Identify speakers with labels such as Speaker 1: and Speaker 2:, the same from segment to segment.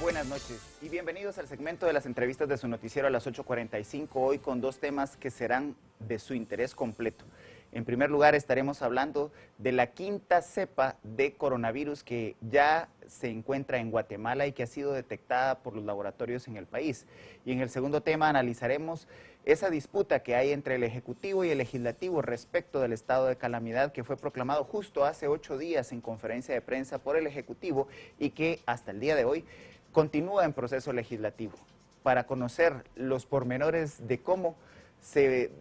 Speaker 1: Buenas noches y bienvenidos al segmento de las entrevistas de su noticiero a las 8:45, hoy con dos temas que serán de su interés completo. En primer lugar, estaremos hablando de la quinta cepa de coronavirus que ya se encuentra en Guatemala y que ha sido detectada por los laboratorios en el país. Y en el segundo tema analizaremos esa disputa que hay entre el Ejecutivo y el Legislativo respecto del estado de calamidad que fue proclamado justo hace 8 días en conferencia de prensa por el Ejecutivo y que hasta el día de hoy continúa en proceso legislativo. Para conocer los pormenores de cómo se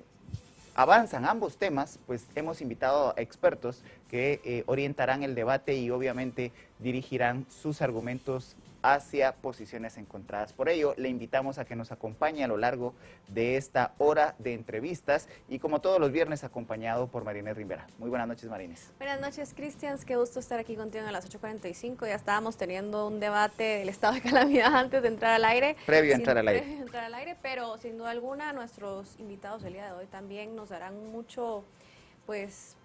Speaker 1: avanzan ambos temas, pues hemos invitado a expertos que orientarán el debate y obviamente dirigirán sus argumentos hacia posiciones encontradas. Por ello, le invitamos a que nos acompañe a lo largo de esta hora de entrevistas y como todos los viernes acompañado por Marinés Rivera. Muy buenas noches, Marinés.
Speaker 2: Buenas noches, Cristian. Qué gusto estar aquí contigo a las 8:45. Ya estábamos teniendo un debate del estado de calamidad antes de entrar al aire.
Speaker 1: Previo a entrar al
Speaker 2: aire. Pero sin duda alguna nuestros invitados el día de hoy también nos darán mucho, pues,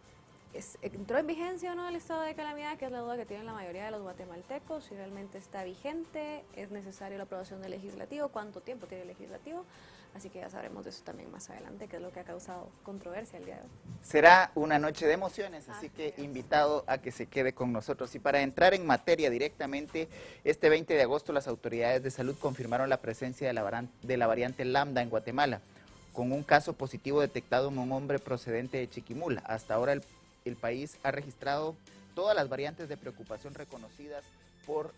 Speaker 2: entró en vigencia o no el estado de calamidad, que es la duda que tienen la mayoría de los guatemaltecos, si realmente está vigente, es necesaria la aprobación del legislativo, cuánto tiempo tiene el legislativo, así que ya sabremos de eso también más adelante, que es lo que ha causado controversia el día de hoy.
Speaker 1: Será una noche de emociones, así que invitado a que se quede con nosotros. Y para entrar en materia directamente, este 20 de agosto las autoridades de salud confirmaron la presencia de la variante Lambda en Guatemala, con un caso positivo detectado en un hombre procedente de Chiquimula. Hasta ahora el país ha registrado todas las variantes de preocupación reconocidas por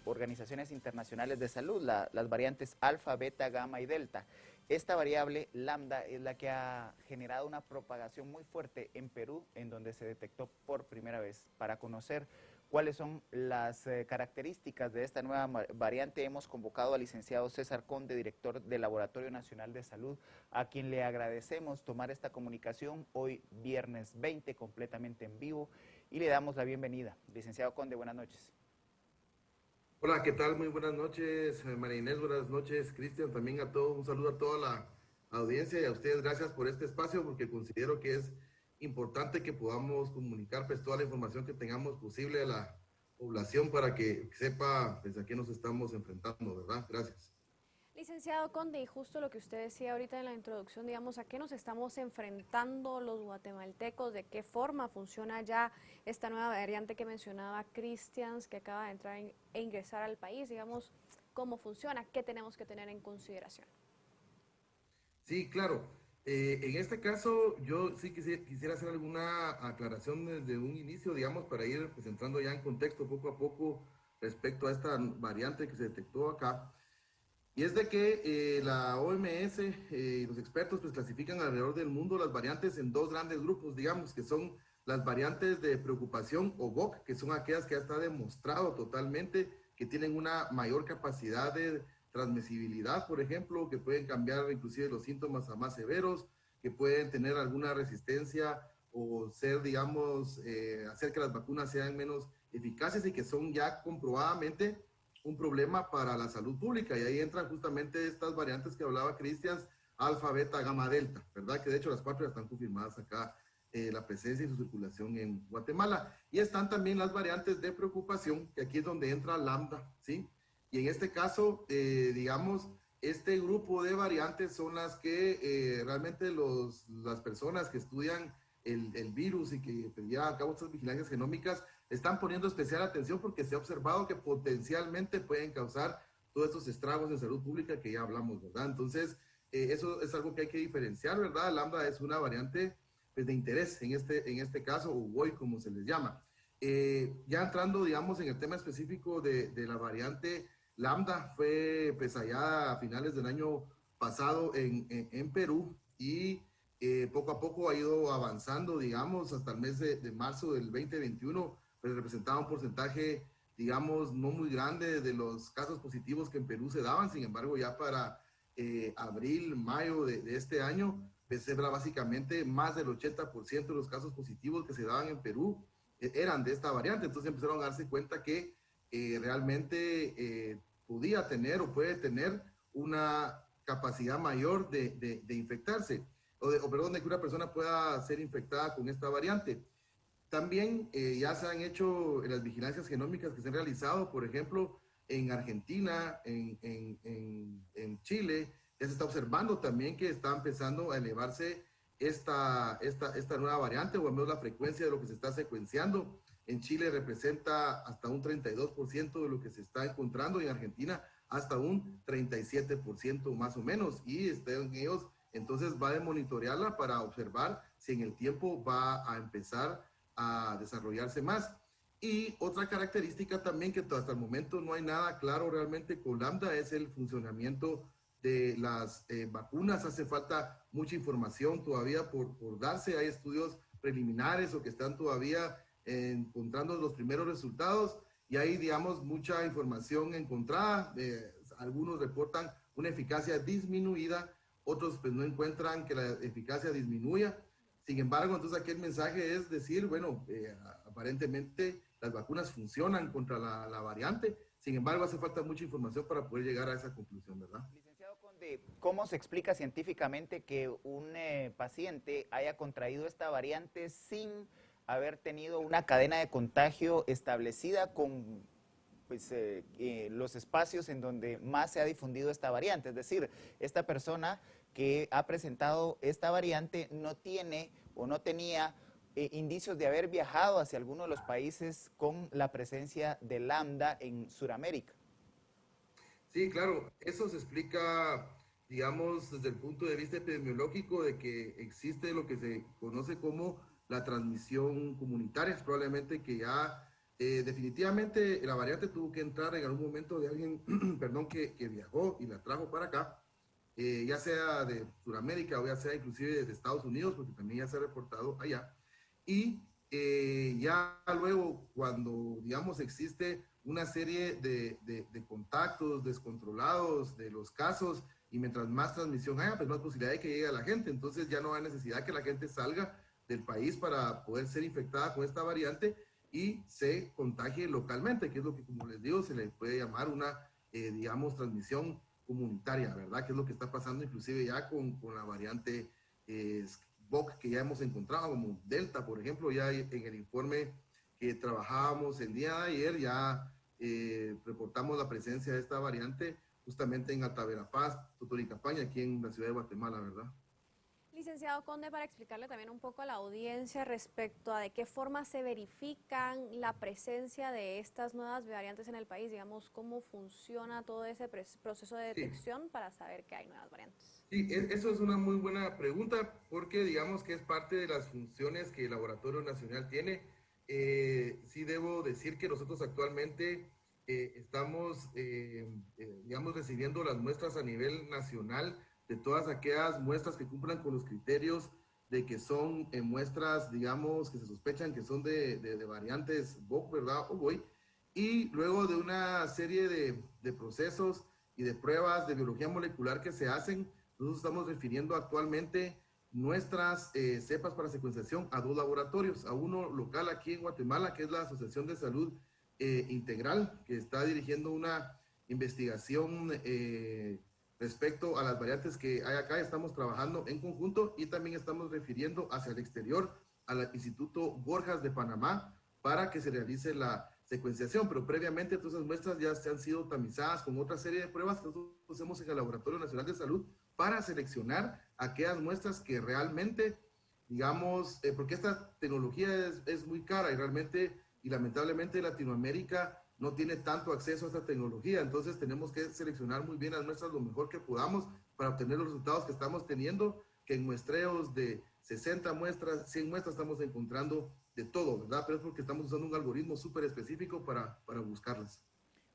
Speaker 1: organizaciones internacionales de salud, las variantes alfa, beta, gamma y delta. Esta variable lambda es la que ha generado una propagación muy fuerte en Perú, en donde se detectó por primera vez. Para conocer cuáles son las características de esta nueva variante, hemos convocado al licenciado César Conde, director del Laboratorio Nacional de Salud, a quien le agradecemos tomar esta comunicación hoy viernes 20, completamente en vivo, y le damos la bienvenida. Licenciado Conde, buenas noches.
Speaker 3: Hola, ¿qué tal? Muy buenas noches, María Inés, buenas noches, Cristian, también a todos, un saludo a toda la audiencia y a ustedes, gracias por este espacio, porque considero que es importante que podamos comunicar pues toda la información que tengamos posible a la población para que sepa pues a qué nos estamos enfrentando, ¿verdad? Gracias.
Speaker 2: Licenciado Conde, y justo lo que usted decía ahorita en la introducción, digamos, ¿a qué nos estamos enfrentando los guatemaltecos? ¿De qué forma funciona ya esta nueva variante que mencionaba Cristian, que acaba de entrar e ingresar al país? Digamos, ¿cómo funciona? ¿Qué tenemos que tener en consideración?
Speaker 3: Sí, claro. En este caso, yo sí quisiera hacer alguna aclaración desde un inicio, digamos, para ir pues, entrando ya en contexto poco a poco respecto a esta variante que se detectó acá. Y es de que la OMS y los expertos pues clasifican alrededor del mundo las variantes en dos grandes grupos, digamos, que son las variantes de preocupación o VOC, que son aquellas que ya está demostrado totalmente que tienen una mayor capacidad de transmisibilidad, por ejemplo, que pueden cambiar inclusive los síntomas a más severos, que pueden tener alguna resistencia o ser, digamos, hacer que las vacunas sean menos eficaces y que son ya comprobadamente un problema para la salud pública, y ahí entran justamente estas variantes que hablaba Cristian, alfa, beta, gamma, delta, ¿verdad? Que de hecho las cuatro ya están confirmadas acá, la presencia y su circulación en Guatemala. Y están también las variantes de preocupación, que aquí es donde entra lambda, ¿sí? Y en este caso, digamos, este grupo de variantes son las que realmente las personas que estudian el virus y que llevan a cabo estas vigilancias genómicas están poniendo especial atención porque se ha observado que potencialmente pueden causar todos estos estragos en salud pública que ya hablamos, ¿verdad? Entonces, eso es algo que hay que diferenciar, ¿verdad? Lambda es una variante pues, de interés en este caso, o WOI como se les llama. Ya entrando, digamos, en el tema específico de la variante Lambda, fue pues allá a finales del año pasado en Perú y poco a poco ha ido avanzando, digamos, hasta el mes de marzo del 2021, pues representaba un porcentaje, digamos, no muy grande de los casos positivos que en Perú se daban. Sin embargo, ya para abril, mayo de este año, pues era básicamente más del 80% de los casos positivos que se daban en Perú eran de esta variante. Entonces empezaron a darse cuenta que realmente podía tener o puede tener una capacidad mayor de infectarse, perdón, de que una persona pueda ser infectada con esta variante. También ya se han hecho las vigilancias genómicas que se han realizado, por ejemplo, en Argentina, en Chile, ya se está observando también que está empezando a elevarse esta nueva variante, o al menos la frecuencia de lo que se está secuenciando. En Chile representa hasta un 32% de lo que se está encontrando, y en Argentina hasta un 37% más o menos, y ellos entonces va a monitorearla para observar si en el tiempo va a empezar a desarrollarse más. Y otra característica también que hasta el momento no hay nada claro realmente con Lambda es el funcionamiento de las vacunas. Hace falta mucha información todavía por darse. Hay estudios preliminares o que están todavía encontrando los primeros resultados, y hay, digamos, mucha información encontrada. Algunos reportan una eficacia disminuida, otros pues no encuentran que la eficacia disminuya. Sin embargo, entonces aquí el mensaje es decir, bueno, aparentemente las vacunas funcionan contra la variante. Sin embargo, hace falta mucha información para poder llegar a esa conclusión, ¿verdad?
Speaker 1: Licenciado Conde, ¿cómo se explica científicamente que un paciente haya contraído esta variante sin haber tenido una cadena de contagio establecida con pues, los espacios en donde más se ha difundido esta variante? Es decir, esta persona que ha presentado esta variante no tiene o no tenía indicios de haber viajado hacia alguno de los países con la presencia de Lambda en Sudamérica.
Speaker 3: Sí, claro, eso se explica, digamos, desde el punto de vista epidemiológico, de que existe lo que se conoce como la transmisión comunitaria. Probablemente que ya definitivamente la variante tuvo que entrar en algún momento de alguien, perdón, que viajó y la trajo para acá, ya sea de Sudamérica o ya sea inclusive de Estados Unidos, porque también ya se ha reportado allá. Y ya luego, cuando, digamos, existe una serie de contactos descontrolados de los casos, y mientras más transmisión haya, pues más posibilidad de que llegue a la gente. Entonces ya no hay necesidad que la gente salga del país para poder ser infectada con esta variante y se contagie localmente, que es lo que, como les digo, se le puede llamar una, digamos, transmisión comunitaria, ¿verdad? Que es lo que está pasando inclusive ya con la variante BOC que ya hemos encontrado, como Delta, por ejemplo. Ya en el informe que trabajábamos el día de ayer, ya reportamos la presencia de esta variante justamente en Alta Verapaz, Totonicapán, aquí en la ciudad de Guatemala, ¿verdad?
Speaker 2: Licenciado Conde, para explicarle también un poco a la audiencia respecto a de qué forma se verifican la presencia de estas nuevas variantes en el país, digamos, cómo funciona todo ese proceso de detección para saber que hay nuevas variantes.
Speaker 3: Sí, eso es una muy buena pregunta, porque digamos que es parte de las funciones que el Laboratorio Nacional tiene. Sí debo decir que nosotros actualmente estamos, digamos, recibiendo las muestras a nivel nacional de todas aquellas muestras que cumplan con los criterios de que son muestras, digamos, que se sospechan que son de variantes BOC, ¿verdad? O BOY. Y luego de una serie de procesos y de pruebas de biología molecular que se hacen, nosotros estamos refiriendo actualmente nuestras cepas para secuenciación a dos laboratorios, a uno local aquí en Guatemala, que es la Asociación de Salud Integral, que está dirigiendo una investigación respecto a las variantes que hay acá. Estamos trabajando en conjunto, y también estamos refiriendo hacia el exterior al Instituto Borjas de Panamá para que se realice la secuenciación, pero previamente todas esas muestras ya se han sido tamizadas con otra serie de pruebas que nosotros hacemos en el Laboratorio Nacional de Salud para seleccionar aquellas muestras que realmente, digamos, porque esta tecnología es muy cara, y realmente y lamentablemente Latinoamérica no tiene tanto acceso a esta tecnología. Entonces tenemos que seleccionar muy bien las muestras lo mejor que podamos para obtener los resultados que estamos teniendo, que en muestreos de 60 muestras, 100 muestras estamos encontrando de todo, ¿verdad? Pero es porque estamos usando un algoritmo súper específico para buscarlas.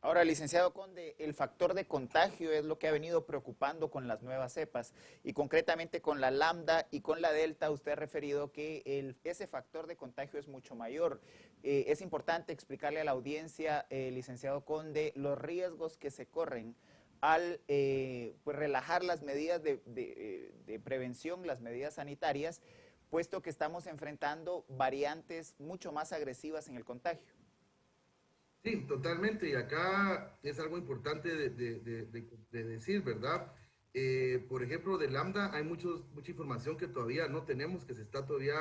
Speaker 1: Ahora, licenciado Conde, el factor de contagio es lo que ha venido preocupando con las nuevas cepas, y concretamente con la Lambda y con la Delta. Usted ha referido que ese factor de contagio es mucho mayor. Es importante explicarle a la audiencia, licenciado Conde, los riesgos que se corren al pues relajar las medidas de prevención, las medidas sanitarias, puesto que estamos enfrentando variantes mucho más agresivas en el contagio.
Speaker 3: Sí, totalmente. Y acá es algo importante de decir, ¿verdad? Por ejemplo, de Lambda hay mucha información que todavía no tenemos, que se está todavía,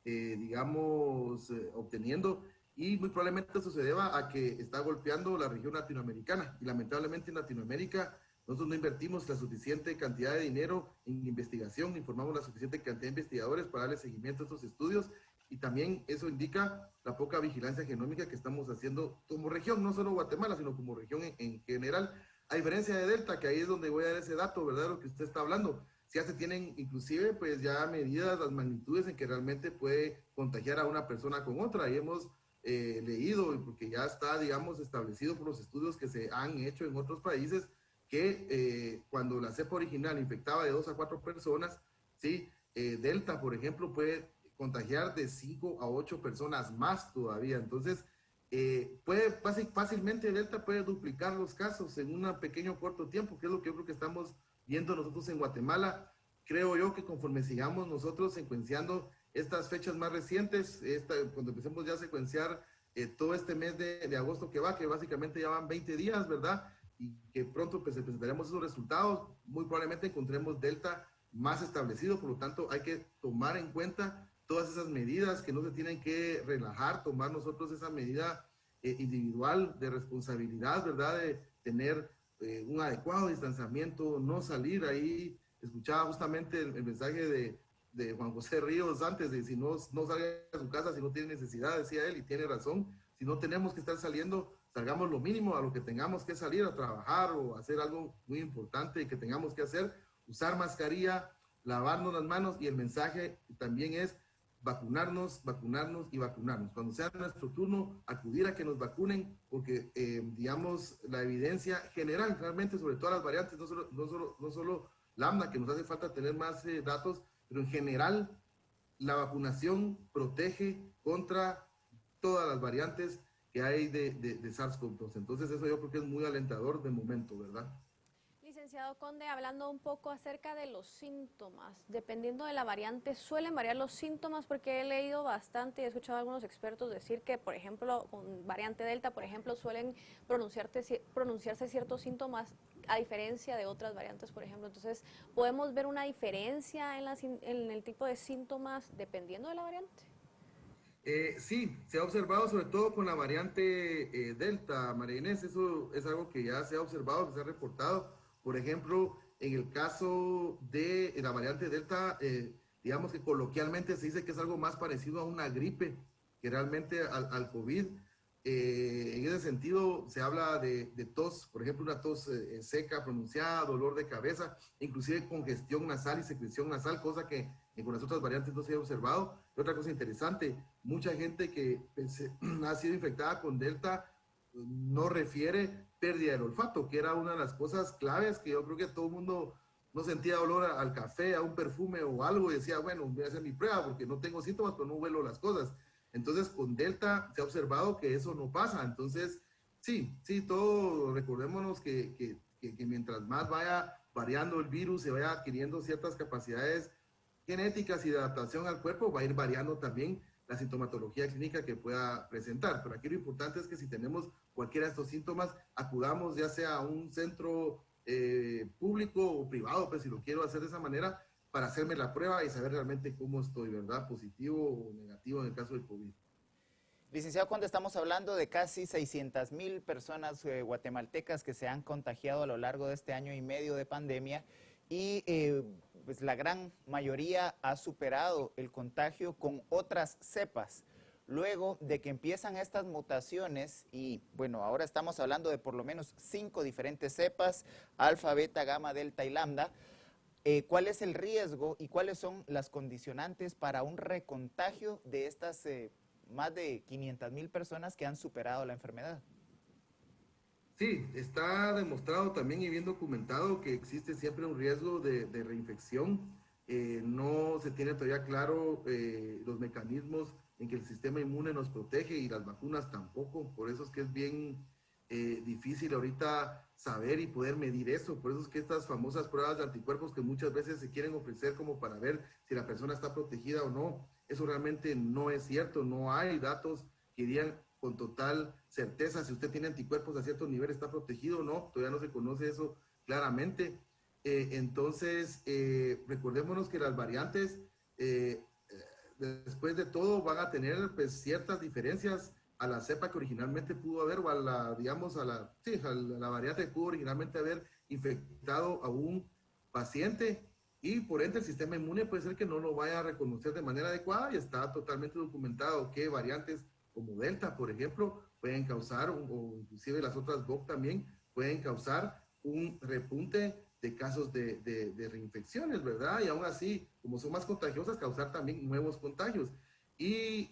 Speaker 3: digamos, obteniendo. y muy probablemente eso se deba a que está golpeando la región latinoamericana. Y lamentablemente en Latinoamérica nosotros no invertimos la suficiente cantidad de dinero en investigación, ni formamos la suficiente cantidad de investigadores para darle seguimiento a estos estudios, y también eso indica la poca vigilancia genómica que estamos haciendo como región, no solo Guatemala, sino como región en general. A diferencia de Delta, que ahí es donde voy a dar ese dato, ¿verdad? Lo que usted está hablando. Ya se tienen inclusive pues ya medidas, las magnitudes en que realmente puede contagiar a una persona con otra. Y hemos leído, porque ya está, digamos, establecido por los estudios que se han hecho en otros países, que cuando la cepa original infectaba de 2 a 4 personas, ¿sí? Delta, por ejemplo, puede contagiar de 5 a 8 personas más todavía. Entonces, fácilmente Delta puede duplicar los casos en un pequeño corto tiempo, que es lo que yo creo que estamos viendo nosotros en Guatemala. Creo yo que conforme sigamos nosotros secuenciando estas fechas más recientes, cuando empecemos ya a secuenciar todo este mes de agosto que va, que básicamente ya van 20 días, ¿verdad? Y que pronto pues presentaremos esos resultados, muy probablemente encontremos Delta más establecido, por lo tanto hay que tomar en cuenta todas esas medidas que no se tienen que relajar, tomar nosotros esa medida individual de responsabilidad, ¿verdad? De tener un adecuado distanciamiento, no salir ahí. Escuchaba justamente el mensaje de Juan José Ríos antes, de si no salga de su casa si no tiene necesidad, decía él, y tiene razón. Si no tenemos que estar saliendo, salgamos lo mínimo a lo que tengamos que salir a trabajar o hacer algo muy importante y que tengamos que hacer, usar mascarilla, lavarnos las manos, y el mensaje también es vacunarnos, vacunarnos y vacunarnos. Cuando sea nuestro turno, acudir a que nos vacunen, porque digamos, la evidencia general, realmente sobre todas las variantes, no solo Lambda, que nos hace falta tener más datos, pero en general la vacunación protege contra todas las variantes que hay de SARS-CoV-2. Entonces eso yo creo que es muy alentador de momento, ¿verdad?
Speaker 2: Licenciado Conde, hablando un poco acerca de los síntomas, dependiendo de la variante, ¿suelen variar los síntomas? Porque he leído bastante y he escuchado a algunos expertos decir que, por ejemplo, con variante Delta, por ejemplo, suelen pronunciarse ciertos síntomas a diferencia de otras variantes, por ejemplo. Entonces, ¿podemos ver una diferencia en el tipo de síntomas dependiendo de la variante?
Speaker 3: Sí, se ha observado sobre todo con la variante Delta, María Inés. Eso es algo que ya se ha observado, que se ha reportado. Por ejemplo, en el caso de la variante Delta, digamos que coloquialmente se dice que es algo más parecido a una gripe que realmente al COVID. En ese sentido, se habla de tos, por ejemplo, una tos seca, pronunciada, dolor de cabeza, inclusive congestión nasal y secreción nasal, cosa que con las otras variantes no se ha observado. Y otra cosa interesante, mucha gente que ha sido infectada con Delta no refiere pérdida del olfato, que era una de las cosas claves que yo creo que todo el mundo no sentía olor al café, a un perfume o algo, y decía, bueno, voy a hacer mi prueba porque no tengo síntomas, pero no huelo las cosas. Entonces, con Delta se ha observado que eso no pasa. Entonces, sí, todo, recordémonos que mientras más vaya variando el virus, se vaya adquiriendo ciertas capacidades genéticas y de adaptación al cuerpo, va a ir variando también la sintomatología clínica que pueda presentar. Pero aquí lo importante es que si tenemos cualquiera de estos síntomas, acudamos ya sea a un centro público o privado, pues si lo quiero hacer de esa manera, para hacerme la prueba y saber realmente cómo estoy, ¿verdad? Positivo o negativo en el caso del COVID.
Speaker 1: Licenciado Conde, estamos hablando de casi 600,000 personas guatemaltecas que se han contagiado a lo largo de este año y medio de pandemia, y pues la gran mayoría ha superado el contagio con otras cepas. Luego de que empiezan estas mutaciones, y bueno, ahora estamos hablando de por lo menos 5 diferentes cepas, alfa, beta, gamma, delta y lambda, ¿cuál es el riesgo y cuáles son las condicionantes para un recontagio de estas más de 500,000 personas que han superado la enfermedad?
Speaker 3: Sí, está demostrado también y bien documentado que existe siempre un riesgo de reinfección. No se tiene todavía claro los mecanismos en que el sistema inmune nos protege, y las vacunas tampoco. Por eso es que es bien difícil ahorita saber y poder medir eso. Por eso es que estas famosas pruebas de anticuerpos que muchas veces se quieren ofrecer como para ver si la persona está protegida o no, eso realmente no es cierto. No hay datos que digan con total certeza si usted tiene anticuerpos a cierto nivel está protegido o no. Todavía no se conoce eso claramente. Entonces, recordémonos que las variantes, después de todo, van a tener pues ciertas diferencias a la cepa que originalmente pudo haber, o a la, digamos, sí, a la variante que pudo originalmente haber infectado a un paciente, y por ende el sistema inmune puede ser que no lo vaya a reconocer de manera adecuada, y está totalmente documentado que variantes como Delta, por ejemplo, pueden causar, o inclusive las otras VOC también, pueden causar un repunte de casos de reinfecciones, ¿verdad? Y aún así, como son más contagiosas, causar también nuevos contagios. Y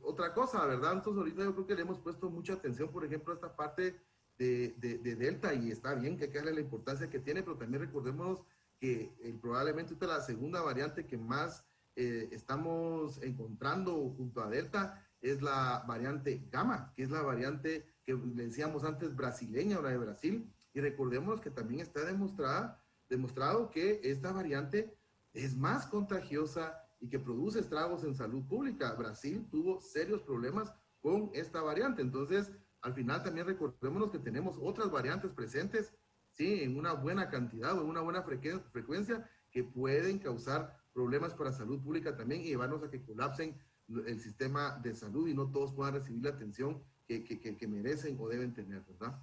Speaker 3: otra cosa, ¿verdad? Entonces ahorita yo creo que le hemos puesto mucha atención, por ejemplo, a esta parte de Delta, y está bien que hay que darle la importancia que tiene, pero también recordemos que probablemente esta es la segunda variante que más estamos encontrando junto a Delta, es la variante Gamma, que es la variante que le decíamos antes brasileña o la de Brasil, y recordemos que también está demostrado que esta variante es más contagiosa y que produce estragos en salud pública. Brasil tuvo serios problemas con esta variante. Entonces, al final también recordémonos que tenemos otras variantes presentes, sí, en una buena cantidad o en una buena frecuencia, que pueden causar problemas para salud pública también y llevarnos a que colapsen el sistema de salud y no todos puedan recibir la atención que merecen o deben tener, ¿verdad?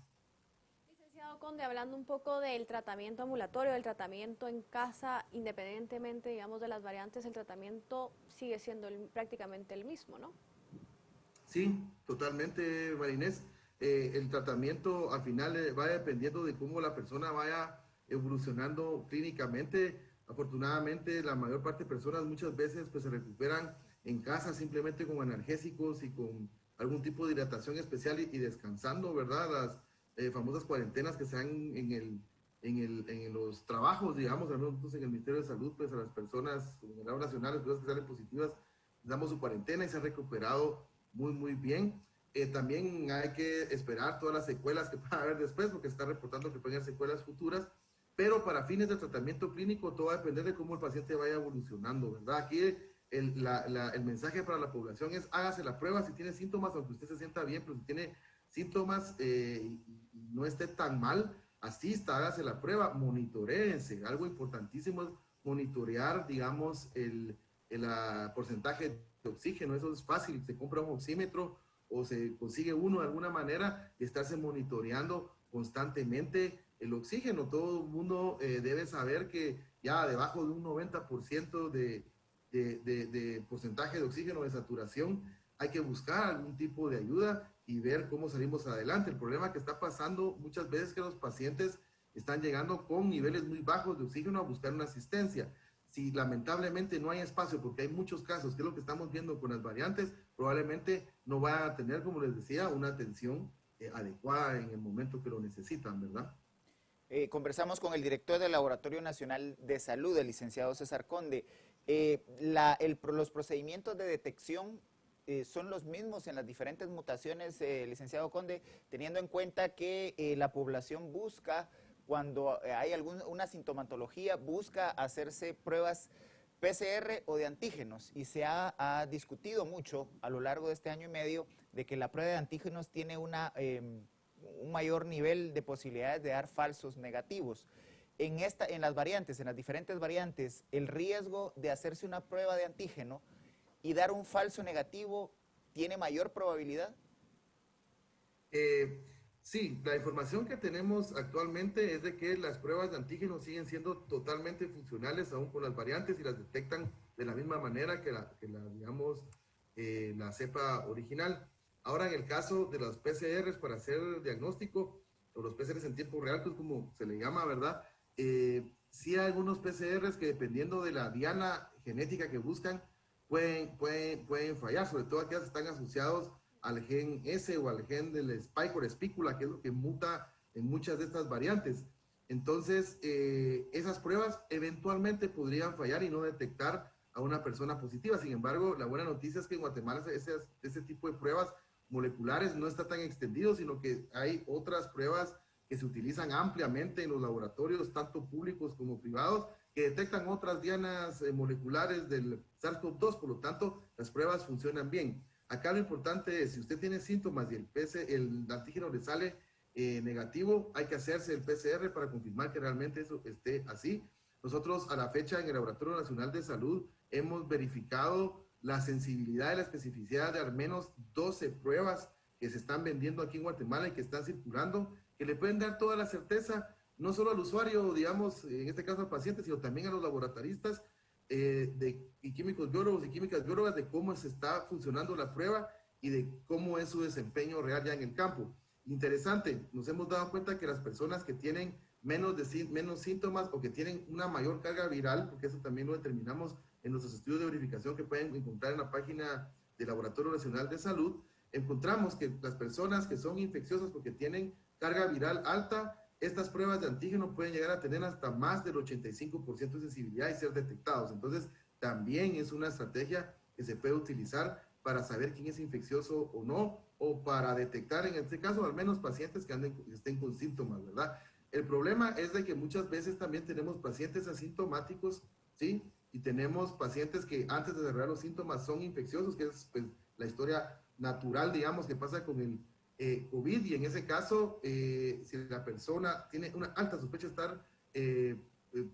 Speaker 2: Licenciado Conde, hablando un poco del tratamiento ambulatorio, del tratamiento en casa, independientemente, digamos, de las variantes, el tratamiento sigue siendo prácticamente el mismo, ¿no?
Speaker 3: Sí, totalmente, Marinés. El tratamiento al final va dependiendo de cómo la persona vaya evolucionando clínicamente. Afortunadamente, la mayor parte de personas muchas veces pues, se recuperan en casa simplemente con analgésicos y con algún tipo de hidratación especial y descansando, ¿verdad? Las famosas cuarentenas que se dan en los trabajos, digamos, nosotros en el Ministerio de Salud, pues a las personas en el lado nacional, las personas que salen positivas, les damos su cuarentena y se han recuperado muy, muy bien. También hay que esperar todas las secuelas que pueda haber después, porque se está reportando que pueden haber secuelas futuras, pero para fines de tratamiento clínico todo va a depender de cómo el paciente vaya evolucionando, ¿verdad? Aquí el mensaje para la población es hágase la prueba si tiene síntomas, aunque usted se sienta bien, pero si tiene síntomas y no esté tan mal, asista, hágase la prueba, monitoréense. Algo importantísimo es monitorear, digamos, el porcentaje de oxígeno. Eso es fácil, se compra un oxímetro o se consigue uno de alguna manera y estarse monitoreando constantemente el oxígeno. Todo el mundo debe saber que ya debajo de un 90% de porcentaje de oxígeno de saturación hay que buscar algún tipo de ayuda y ver cómo salimos adelante. El problema que está pasando muchas veces es que los pacientes están llegando con niveles muy bajos de oxígeno a buscar una asistencia. Si lamentablemente no hay espacio, porque hay muchos casos, que es lo que estamos viendo con las variantes, probablemente no van a tener, como les decía, una atención adecuada en el momento que lo necesitan, ¿verdad?
Speaker 1: Conversamos con el director del Laboratorio Nacional de Salud, el licenciado César Conde. Los procedimientos de detección son los mismos en las diferentes mutaciones, licenciado Conde, teniendo en cuenta que la población busca, cuando hay una sintomatología, busca hacerse pruebas PCR o de antígenos, y se ha discutido mucho a lo largo de este año y medio de que la prueba de antígenos tiene un mayor nivel de posibilidades de dar falsos negativos. En las diferentes variantes, el riesgo de hacerse una prueba de antígeno y dar un falso negativo tiene mayor probabilidad.
Speaker 3: Sí, la información que tenemos actualmente es de que las pruebas de antígenos siguen siendo totalmente funcionales aún con las variantes y las detectan de la misma manera que digamos, la cepa original. Ahora, en el caso de los PCRs para hacer diagnóstico, o los PCRs en tiempo real, que es como se le llama, ¿verdad? Sí hay algunos PCRs que dependiendo de la diana genética que buscan, pueden fallar, sobre todo aquellas que están asociados al gen S o al gen del spike o espícula, que es lo que muta en muchas de estas variantes. Entonces, esas pruebas eventualmente podrían fallar y no detectar a una persona positiva. Sin embargo, la buena noticia es que en Guatemala ese tipo de pruebas moleculares no está tan extendido, sino que hay otras pruebas que se utilizan ampliamente en los laboratorios, tanto públicos como privados, que detectan otras dianas moleculares del SARS-CoV-2. Por lo tanto, las pruebas funcionan bien. Acá lo importante es, si usted tiene síntomas y el antígeno le sale negativo, hay que hacerse el PCR para confirmar que realmente eso esté así. Nosotros a la fecha en el Laboratorio Nacional de Salud hemos verificado la sensibilidad y la especificidad de al menos 12 pruebas que se están vendiendo aquí en Guatemala y que están circulando, que le pueden dar toda la certeza, no solo al usuario, digamos, en este caso al paciente, sino también a los laboratoristas y químicos biólogos y químicas biólogas de cómo se está funcionando la prueba y de cómo es su desempeño real ya en el campo. Interesante, nos hemos dado cuenta que las personas que tienen menos síntomas o que tienen una mayor carga viral, porque eso también lo determinamos en nuestros estudios de verificación que pueden encontrar en la página del Laboratorio Nacional de Salud, encontramos que las personas que son infecciosas porque tienen carga viral alta, estas pruebas de antígeno pueden llegar a tener hasta más del 85% de sensibilidad y ser detectados. Entonces, también es una estrategia que se puede utilizar para saber quién es infeccioso o no, o para detectar, en este caso, al menos pacientes que estén con síntomas, ¿verdad? El problema es de que muchas veces también tenemos pacientes asintomáticos, ¿sí? Y tenemos pacientes que antes de desarrollar los síntomas son infecciosos, que es pues, la historia natural, digamos, que pasa con el COVID, y en ese caso, si la persona tiene una alta sospecha de estar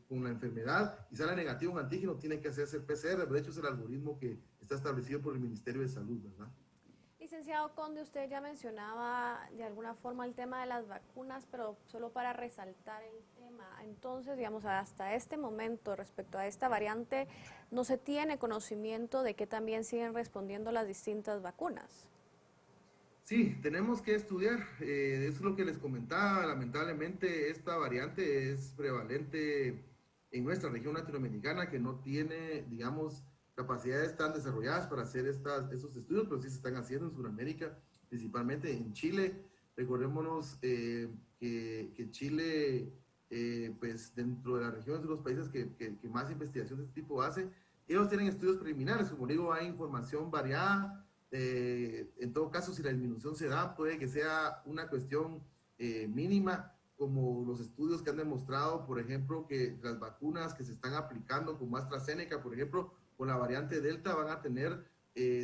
Speaker 3: con la enfermedad y sale negativo un antígeno, tiene que hacerse el PCR. De hecho, es el algoritmo que está establecido por el Ministerio de Salud, ¿verdad?
Speaker 2: Licenciado Conde, usted ya mencionaba de alguna forma el tema de las vacunas, pero solo para resaltar el tema. Entonces, digamos, hasta este momento, respecto a esta variante, no se tiene conocimiento de que también siguen respondiendo las distintas vacunas.
Speaker 3: Sí, tenemos que estudiar, eso es lo que les comentaba, lamentablemente esta variante es prevalente en nuestra región latinoamericana, que no tiene, digamos, capacidades tan desarrolladas para hacer esos estudios, pero sí se están haciendo en Sudamérica, principalmente en Chile. Recordémonos que Chile, pues dentro de la región es de los países que más investigación de este tipo hace. Ellos tienen estudios preliminares, como digo, hay información variada. En todo caso, si la disminución se da, puede que sea una cuestión mínima, como los estudios que han demostrado, por ejemplo, que las vacunas que se están aplicando, como AstraZeneca, por ejemplo, con la variante Delta, van a tener,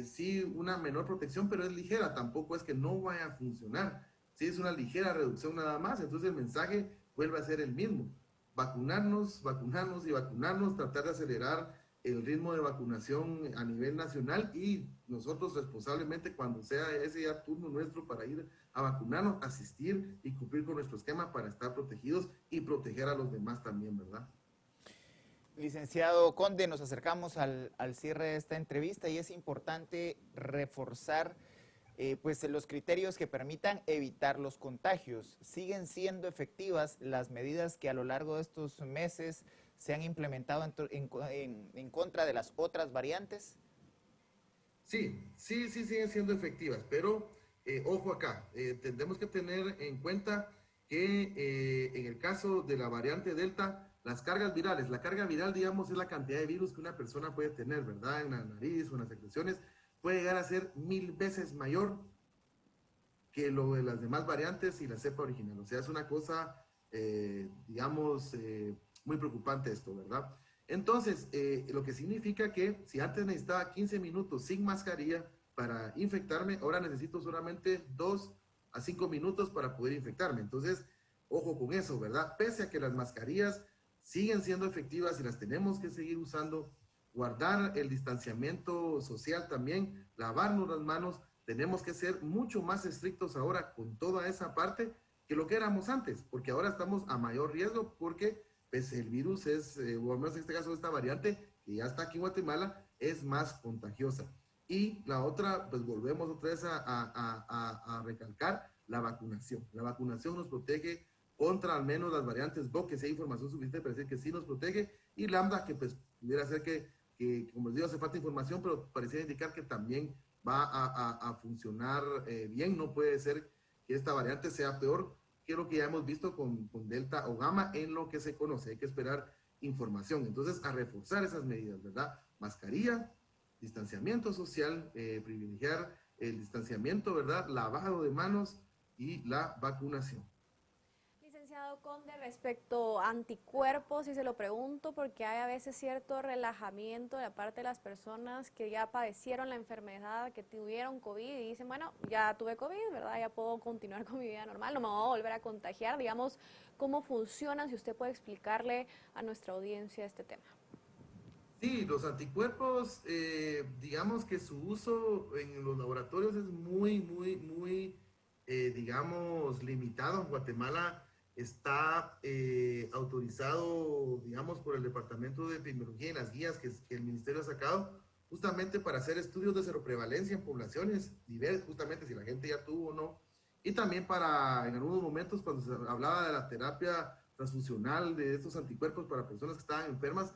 Speaker 3: sí, una menor protección, pero es ligera, tampoco es que no vaya a funcionar, sí, es una ligera reducción nada más. Entonces el mensaje vuelve a ser el mismo: vacunarnos, vacunarnos y vacunarnos, tratar de acelerar el ritmo de vacunación a nivel nacional, y nosotros responsablemente, cuando sea ese ya turno nuestro para ir a vacunarnos, asistir y cumplir con nuestro esquema para estar protegidos y proteger a los demás también, ¿verdad?
Speaker 1: Licenciado Conde, nos acercamos al cierre de esta entrevista y es importante reforzar pues los criterios que permitan evitar los contagios. ¿Siguen siendo efectivas las medidas que a lo largo de estos meses se han implementado en contra de las otras variantes?
Speaker 3: Sí, siguen siendo efectivas, pero ojo acá, tendremos que tener en cuenta que en el caso de la variante Delta, las cargas virales, la carga viral, digamos, es la cantidad de virus que una persona puede tener, ¿verdad? En la nariz o en las secreciones, puede llegar a ser 1000 veces mayor que lo de las demás variantes y la cepa original. O sea, es una cosa, digamos, muy preocupante esto, ¿verdad? Entonces, lo que significa que si antes necesitaba 15 minutos sin mascarilla para infectarme, ahora necesito solamente 2 a 5 minutos para poder infectarme. Entonces, ojo con eso, ¿verdad? Pese a que las mascarillas siguen siendo efectivas y las tenemos que seguir usando, guardar el distanciamiento social también, lavarnos las manos. Tenemos que ser mucho más estrictos ahora con toda esa parte que lo que éramos antes, porque ahora estamos a mayor riesgo, porque pues, el virus es, o al menos en este caso esta variante, que ya está aquí en Guatemala, es más contagiosa. Y la otra, pues volvemos otra vez a recalcar la vacunación. La vacunación nos protege contra al menos las variantes BOC, que sí hay información suficiente para decir que sí nos protege, y Lambda, que pues pudiera ser que como les digo, hace falta información, pero parecía indicar que también va a funcionar bien. No puede ser que esta variante sea peor que lo que ya hemos visto con Delta o Gamma en lo que se conoce. Hay que esperar información. Entonces, a reforzar esas medidas, ¿verdad? Mascarilla, distanciamiento social, privilegiar el distanciamiento, ¿verdad? Lavado de manos y la vacunación.
Speaker 2: Licenciado Conde, respecto a anticuerpos, y se lo pregunto porque hay a veces cierto relajamiento de la parte de las personas que ya padecieron la enfermedad, que tuvieron COVID y dicen, bueno, ya tuve COVID, ¿verdad? Ya puedo continuar con mi vida normal, no me voy a volver a contagiar. Digamos, ¿cómo funcionan? Si usted puede explicarle a nuestra audiencia este tema.
Speaker 3: Sí, los anticuerpos, digamos que su uso en los laboratorios es muy, digamos, limitado. En Guatemala está autorizado, digamos, por el Departamento de Epidemiología y las guías que el Ministerio ha sacado, justamente para hacer estudios de seroprevalencia en poblaciones y ver justamente si la gente ya tuvo o no. Y también para, en algunos momentos, cuando se hablaba de la terapia transfusional de estos anticuerpos para personas que estaban enfermas,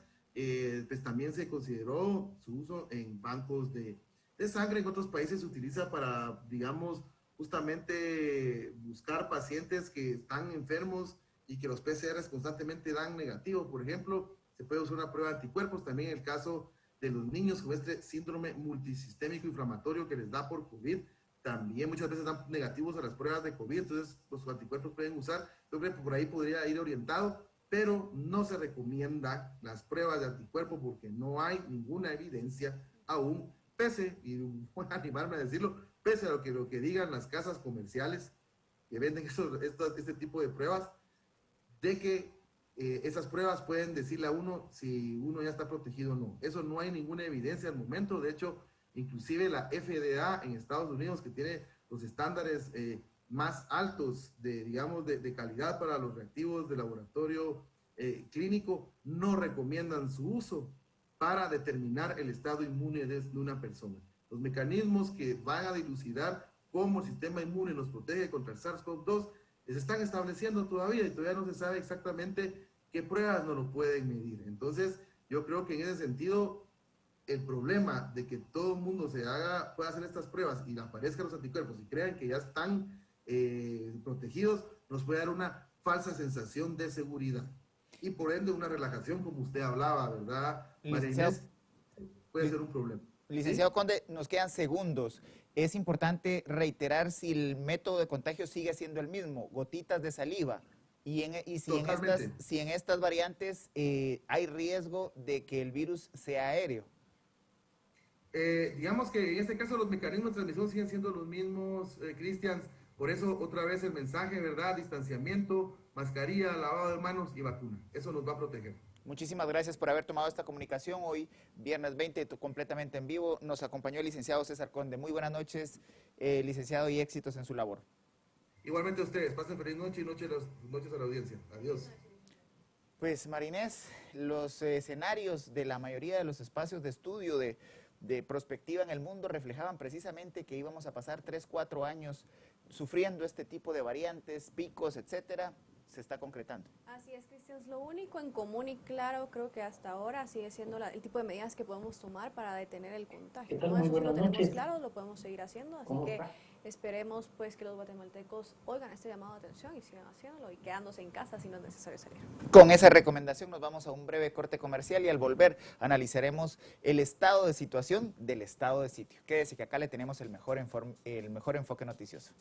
Speaker 3: pues también se consideró su uso en bancos de sangre. En otros países se utiliza para, digamos, justamente buscar pacientes que están enfermos y que los PCRs constantemente dan negativo. Por ejemplo, se puede usar una prueba de anticuerpos. También en el caso de los niños con este síndrome multisistémico inflamatorio que les da por COVID, también muchas veces dan negativos a las pruebas de COVID, entonces los anticuerpos pueden usar. Yo creo que por ahí podría ir orientado, pero no se recomienda las pruebas de anticuerpos porque no hay ninguna evidencia aún, pese, y voy a animarme a decirlo, pese a lo que digan las casas comerciales que venden este tipo de pruebas, de que esas pruebas pueden decirle a uno si uno ya está protegido o no. Eso no hay ninguna evidencia al momento. De hecho, inclusive la FDA en Estados Unidos, que tiene los estándares más altos digamos, de calidad para los reactivos de laboratorio clínico, no recomiendan su uso para determinar el estado inmune de una persona. Los mecanismos que van a dilucidar cómo el sistema inmune nos protege contra el SARS-CoV-2 se están estableciendo todavía y todavía no se sabe exactamente qué pruebas no lo pueden medir. Entonces, yo creo que en ese sentido, el problema de que todo el mundo pueda hacer estas pruebas y aparezcan los anticuerpos y crean que ya están protegidos, nos puede dar una falsa sensación de seguridad. Y por ende, una relajación, como usted hablaba, ¿verdad, María Inés? Puede ser un problema.
Speaker 1: Licenciado Conde, nos quedan segundos. Es importante reiterar si el método de contagio sigue siendo el mismo, gotitas de saliva. Y si en estas variantes hay riesgo de que el virus sea aéreo.
Speaker 3: Digamos que en este caso los mecanismos de transmisión siguen siendo los mismos, Cristian. Por eso, otra vez el mensaje, ¿verdad? Distanciamiento, mascarilla, lavado de manos y vacuna. Eso nos va a proteger.
Speaker 1: Muchísimas gracias por haber tomado esta comunicación. Hoy, viernes 20, completamente en vivo, nos acompañó el licenciado César Conde. Muy buenas noches, licenciado, y éxitos en su labor.
Speaker 3: Igualmente a ustedes. Pasen feliz noche y noches a la audiencia. Adiós.
Speaker 1: Pues, María Inés, los escenarios de la mayoría de los espacios de estudio de prospectiva en el mundo reflejaban precisamente que íbamos a pasar 3, 4 años sufriendo este tipo de variantes, picos, etcétera. Se está concretando.
Speaker 2: Así es, Cristian. Lo único en común y claro, creo que hasta ahora sigue siendo el tipo de medidas que podemos tomar para detener el contagio. ¿No? Eso sí lo tenemos claro, lo podemos seguir haciendo, así que esperemos pues que los guatemaltecos oigan este llamado de atención y sigan haciéndolo y quedándose en casa si no es necesario salir.
Speaker 1: Con esa recomendación nos vamos a un breve corte comercial y al volver analizaremos el estado de situación del estado de sitio. Quédese que acá le tenemos el mejor enfoque noticioso.